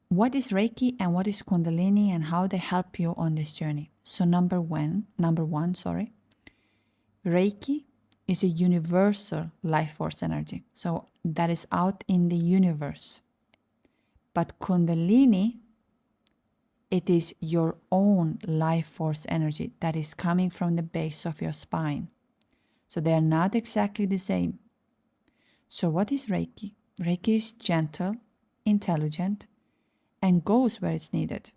Speaker 1: what is Reiki and what is Kundalini and how they help you on this journey? So number one, Reiki is a universal life force energy. So that is out in the universe. But Kundalini, it is your own life force energy that is coming from the base of your spine. So they are not exactly the same. So what is Reiki? Reiki is gentle, intelligent, and goes where it's needed.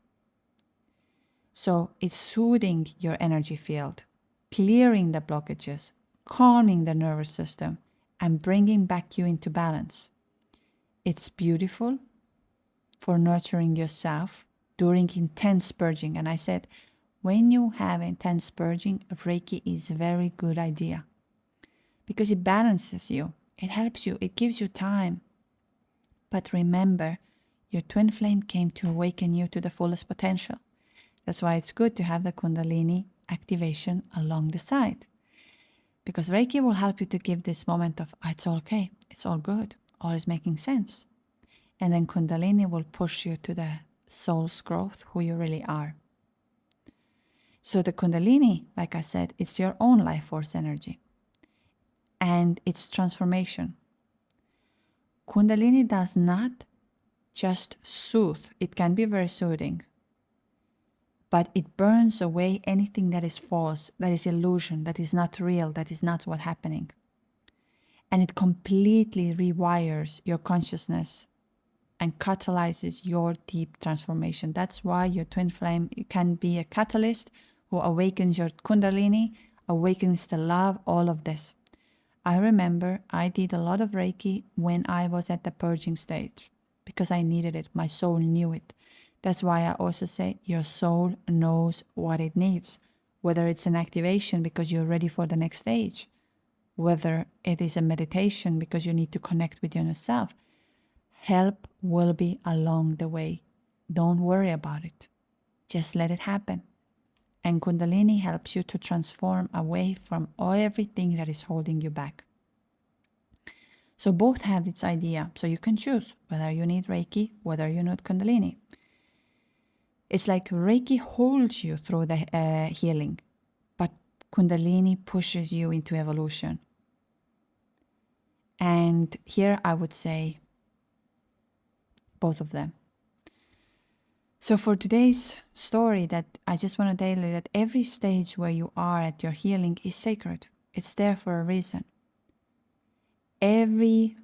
Speaker 1: So it's soothing your energy field, clearing the blockages, calming the nervous system, and bringing back you into balance. It's beautiful for nurturing yourself during intense purging. And I said, when you have intense purging, Reiki is a very good idea. because it balances you, it helps you, it gives you time. But remember, your twin flame came to awaken you to the fullest potential. That's why it's good to have the Kundalini activation along the side. Because Reiki will help you to give this moment of, it's all okay, it's all good, all is making sense. And then Kundalini will push you to the soul's growth, who you really are. So the Kundalini, like I said, it's your own life force energy. And it's transformation. Kundalini does not just soothe. It can be very soothing. But it burns away anything that is false, that is illusion, that is not real, that is not what's happening. And it completely rewires your consciousness and catalyzes your deep transformation. That's why your twin flame can be a catalyst who awakens your Kundalini, awakens the love, all of this. I remember I did a lot of Reiki when I was at the purging stage because I needed it. My soul knew it. That's why I also say your soul knows what it needs, whether it's an activation because you're ready for the next stage, whether it is a meditation because you need to connect with yourself. Help will be along the way. Don't worry about it. Just let it happen. And Kundalini helps you to transform away from everything that is holding you back. So both have this idea. So you can choose whether you need Reiki, whether you need Kundalini. It's like Reiki holds you through the healing, but Kundalini pushes you into evolution. And here I would say both of them. So for today's story, that I just want to tell you that every stage where you are at your healing is sacred. It's there for a reason. Every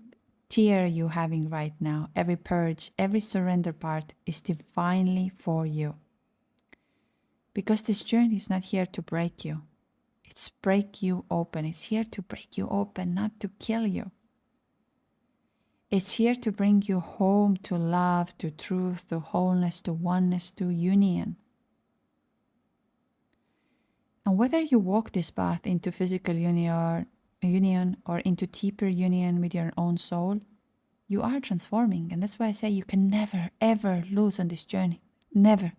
Speaker 1: tear you're having right now, every purge, every surrender part is divinely for you. Because this journey is not here to break you. It's break you open. It's here to break you open, not to kill you. It's here to bring you home to love, to truth, to wholeness, to oneness, to union. And whether you walk this path into physical union or into deeper union with your own soul, you are transforming. And that's why I say you can never, ever lose on this journey. Never.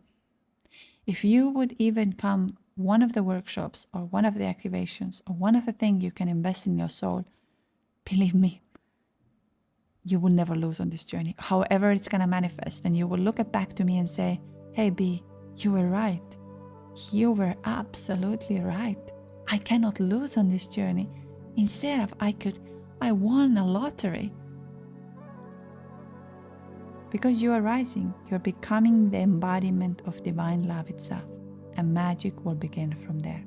Speaker 1: If you would even come one of the workshops or one of the activations or one of the things you can invest in your soul, believe me, you will never lose on this journey. However it's going to manifest, and you will look back to me and say, hey B, you were right. You were absolutely right. I cannot lose on this journey. Instead of I won a lottery. Because you are rising, you're becoming the embodiment of divine love itself, and magic will begin from there.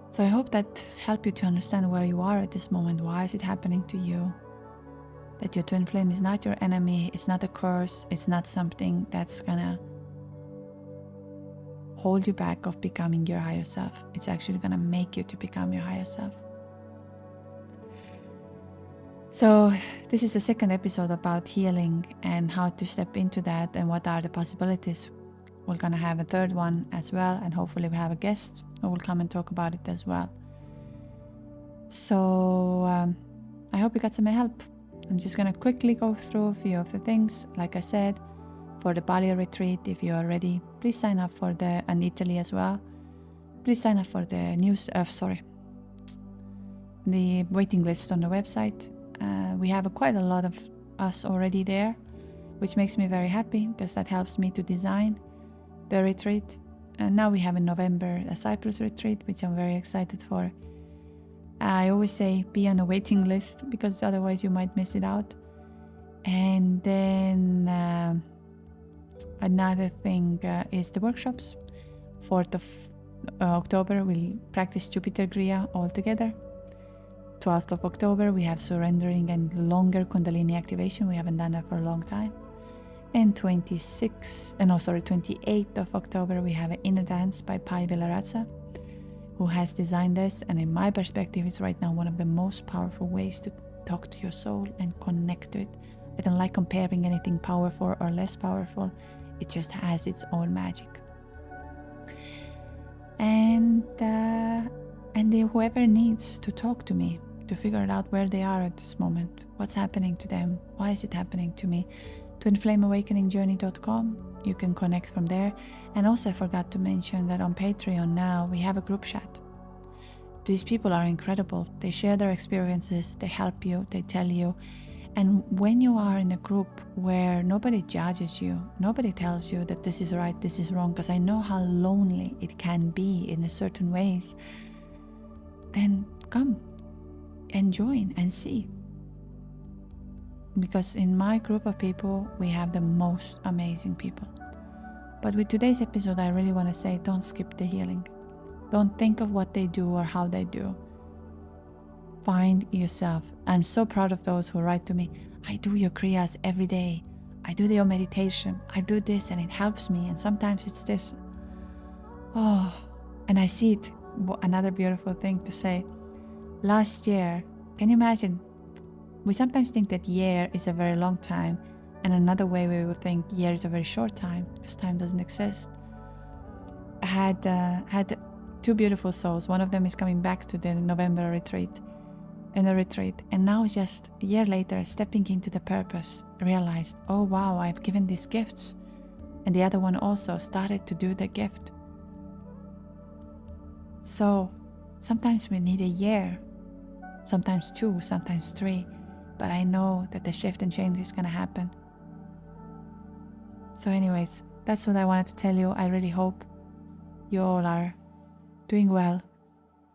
Speaker 1: So I hope that helped you to understand where you are at this moment. Why is it happening to you? That your twin flame is not your enemy. It's not a curse. It's not something that's gonna hold you back of becoming your higher self. It's actually gonna make you to become your higher self. So this is the second episode about healing and how to step into that and what are the possibilities. We're going to have a third one as well, and hopefully we have a guest who will come and talk about it as well. So I hope you got some help. I'm just going to quickly go through a few of the things. Like I said, for the Bali retreat, if you are ready, please sign up for and Italy as well. Please sign up for the the waiting list on the website. We have quite a lot of us already there, which makes me very happy because that helps me to design the retreat. And now we have in November a Cyprus retreat, which I'm very excited for. I always say be on a waiting list because otherwise you might miss it out. And then another thing is the workshops. 4th of October we'll practice Jupiter Kriya all together. 12th of October we have surrendering and longer Kundalini activation. We haven't done that for a long time. And 28th of October we have an inner dance by Pai Villarazza, who has designed this, and in my perspective it's right now one of the most powerful ways to talk to your soul and connect to it. I don't like comparing anything powerful or less powerful. It just has its own magic. And And whoever needs to talk to me to figure out where they are at this moment, what's happening to them, why is it happening to me, twinflameawakeningjourney.com. You can connect from there. And also I forgot to mention that on Patreon now we have a group chat. These people are incredible. They share their experiences, they help you, they tell you. And when you are in a group where nobody judges you, nobody tells you that this is right, this is wrong, because I know how lonely it can be in a certain ways, then come and join and see. Because in my group of people, we have the most amazing people. But with today's episode, I really want to say, don't skip the healing. Don't think of what they do or how they do. Find yourself. I'm so proud of those who write to me, I do your kriyas every day. I do your meditation. I do this and it helps me. And sometimes it's this. Oh, and I see it. Another beautiful thing to say. Last year, can you imagine? We sometimes think that year is a very long time, and another way we would think year is a very short time, because time doesn't exist. I had two beautiful souls. One of them is coming back to the November retreat, and now just a year later, stepping into the purpose, realized, oh wow, I've given these gifts, and the other one also started to do the gift. So sometimes we need a year, sometimes 2, sometimes 3. But I know that the shift and change is going to happen. So anyways, that's what I wanted to tell you. I really hope you all are doing well.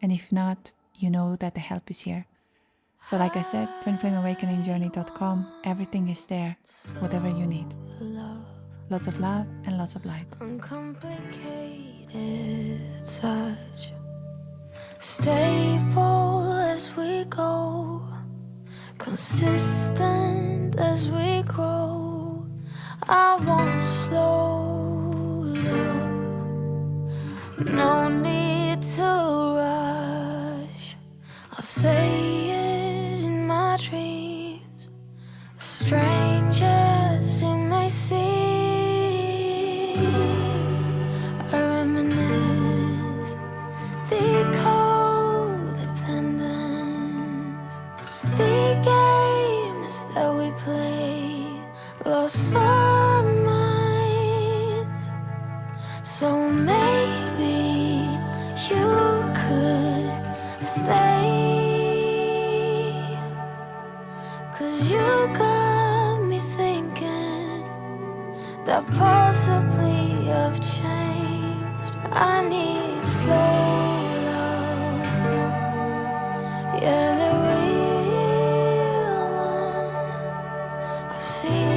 Speaker 1: And if not, you know that the help is here. So like I said, twinflameawakeningjourney.com, everything is there, whatever you need. Lots of love and lots of light.
Speaker 2: Uncomplicated touch, stable as we go, consistent as we grow. I won't slow down, no need to rush. I'll say it in my dreams, strange as it may seem. I reminisce the codependence, the games that we play, lost our minds. So maybe you could stay, 'cause you got me thinking that possibly I've changed. I need slow love, yeah, the real one. I've seen